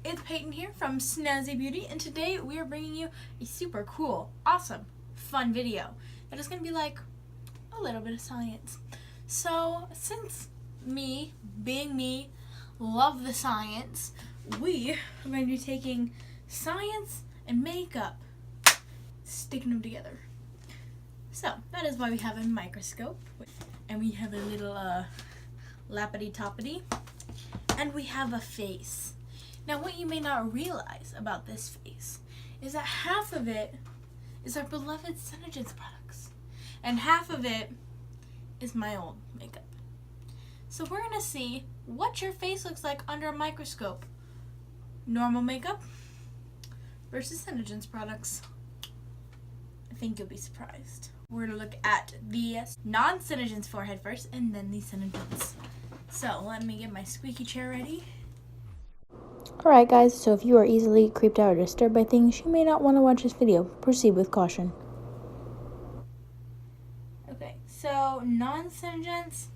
it's Peyton here from Snazzy Beauty, and today we are bringing you a super cool, awesome, fun video that is going to be like a little bit of science. So, since me, being me, love the science, we are going to be taking science and makeup, sticking them together. So, that is why we have a microscope, and we have a little lappity-toppity, and we have a face. Now, what you may not realize about this face is that half of it is our beloved SeneGence products, and half of it is my old makeup. So we're going to see what your face looks like under a microscope. Normal makeup versus SeneGence products. I think you'll be surprised. We're going to look at the non-SeneGence forehead first, and then the SeneGence. So let me get my squeaky chair ready. Alright guys, so if you are easily creeped out or disturbed by things, you may not want to watch this video. Proceed with caution. Okay, so non-SeneGence,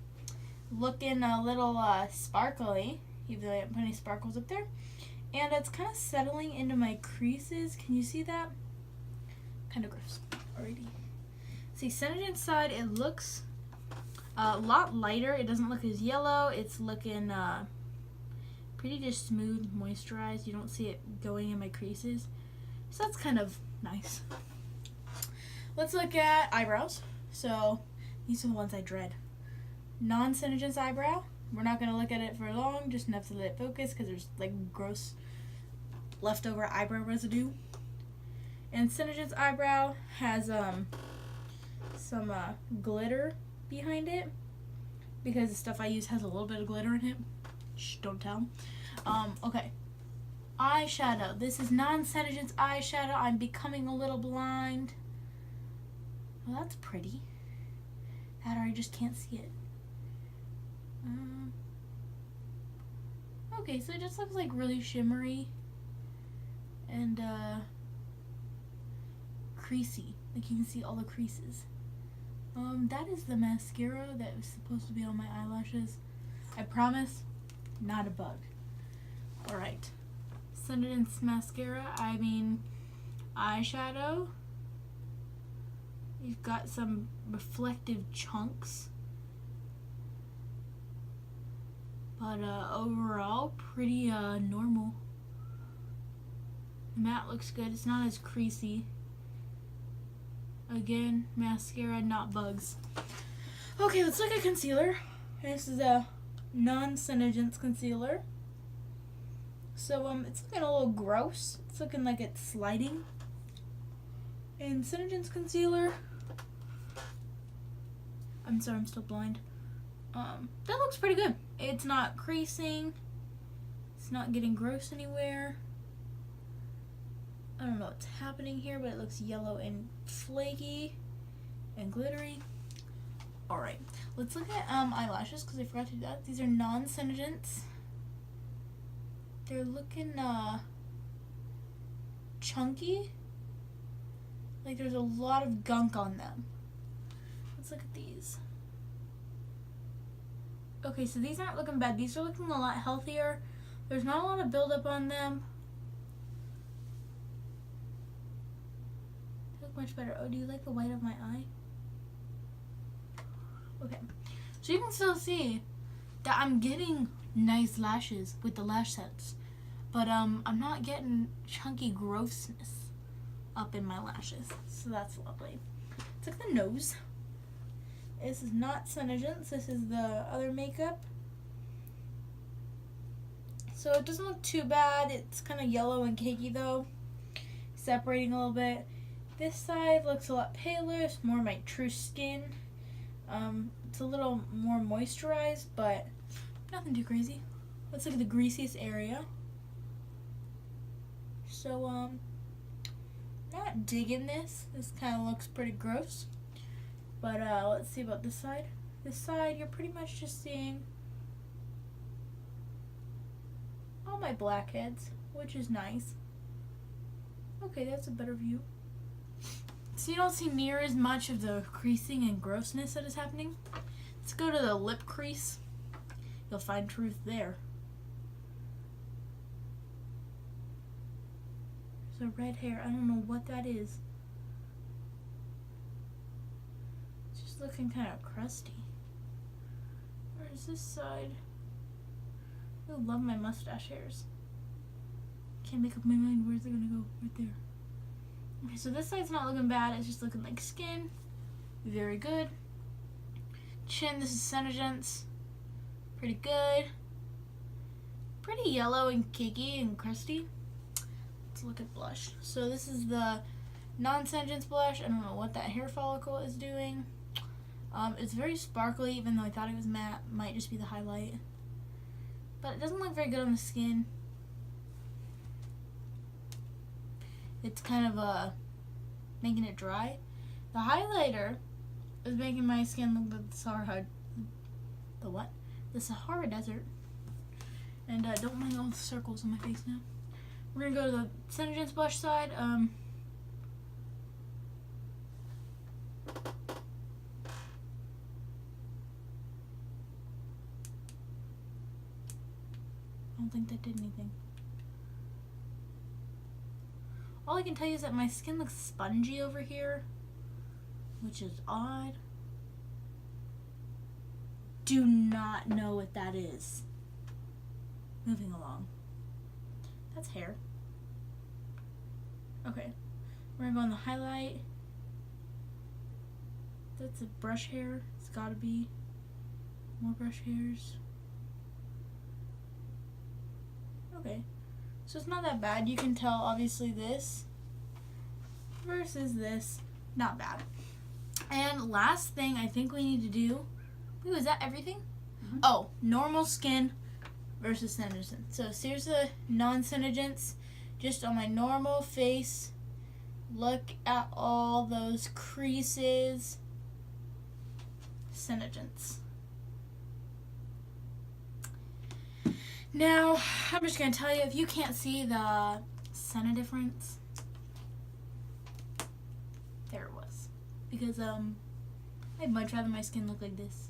looking a little sparkly, even though I haven't put any sparkles up there. And it's kind of settling into my creases. Can you see that? Kind of gross. Alrighty. See, SeneGence side, it looks a lot lighter. It doesn't look as yellow. It's looking pretty just smooth, moisturized. You don't see it going in my creases. So that's kind of nice. Let's look at eyebrows. So these are the ones I dread. Non-SeneGence eyebrow. We're not going to look at it for long, just enough to let it focus because there's like gross leftover eyebrow residue. And SeneGence eyebrow has some glitter behind it because the stuff I use has a little bit of glitter in it. Shh, don't tell. Okay. Eyeshadow. This is non-SeneGence eyeshadow. I'm becoming a little blind. Well, that's pretty. That or I just can't see it. Okay, so it just looks like really shimmery and creasy. Like you can see all the creases. That is the mascara that was supposed to be on my eyelashes. I promise, not a bug. Alright. SeneGence mascara, eyeshadow. You've got some reflective chunks. But overall, pretty normal. The matte looks good. It's not as creasy. Again, mascara, not bugs. Okay, let's look at concealer. This is a non-SeneGence concealer. So it's looking a little gross. It's looking like it's sliding. And SeneGence concealer, I'm sorry, I'm still blind. That looks pretty good. It's not creasing. It's not getting gross anywhere. I don't know what's happening here, but it looks yellow and flaky and glittery. Alright, let's look at eyelashes because I forgot to do that. These are non-SeneGence. They're looking chunky. Like there's a lot of gunk on them. Let's look at these. Okay, so these aren't looking bad. These are looking a lot healthier. There's not a lot of buildup on them. They look much better. Oh, do you like the white of my eye? Okay, so you can still see that I'm getting nice lashes with the lash sets, but I'm not getting chunky grossness up in my lashes, so that's lovely. Let's look at the nose. This is not SeneGence. This is the other makeup. So it doesn't look too bad. It's kind of yellow and cakey though, separating a little bit. This side looks a lot paler. It's more my true skin. It's a little more moisturized, but nothing too crazy. Let's look at the greasiest area. So, not digging this. This kind of looks pretty gross. But, let's see about this side. This side, you're pretty much just seeing all my blackheads, which is nice. Okay, that's a better view. So you don't see near as much of the creasing and grossness that is happening. Let's go to the lip crease. You'll find truth there. There's a red hair. I don't know what that is. It's just looking kind of crusty. Where's this side? I love my mustache hairs. Can't make up my mind. Where's it gonna go? Right there. Okay, so this side's not looking bad. It's just looking like skin. Very good. Chin, this is SeneGence. Pretty good. Pretty yellow and cakey and crusty. Let's look at blush. So this is the non-SeneGence blush. I don't know what that hair follicle is doing. It's very sparkly, even though I thought it was matte. Might just be the highlight. But it doesn't look very good on the skin. It's kind of making it dry. The highlighter is making my skin look like the Sahara. The what? The Sahara Desert. And don't mind all the circles on my face now. We're gonna go to the SeneGence blush side. I don't think that did anything. All I can tell you is that my skin looks spongy over here, which is odd. Do not know what that is. Moving along. That's hair. Okay. We're gonna go on the highlight. That's a brush hair. It's gotta be. More brush hairs. Okay. So it's not that bad. You can tell, obviously, this versus this. Not bad. And last thing I think we need to do. Ooh, is that everything? Mm-hmm. Oh, normal skin versus SeneGence. So here's the non-SeneGence. Just on my normal face. Look at all those creases. SeneGence. Now, I'm just going to tell you, if you can't see the Sene difference, there it was. Because, I'd much rather my skin look like this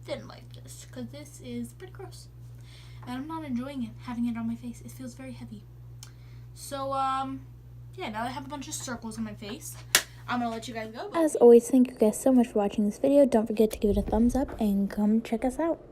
than like this. Because this is pretty gross. And I'm not enjoying it, having it on my face. It feels very heavy. So, yeah, now that I have a bunch of circles on my face, I'm going to let you guys go. As always, thank you guys so much for watching this video. Don't forget to give it a thumbs up and come check us out.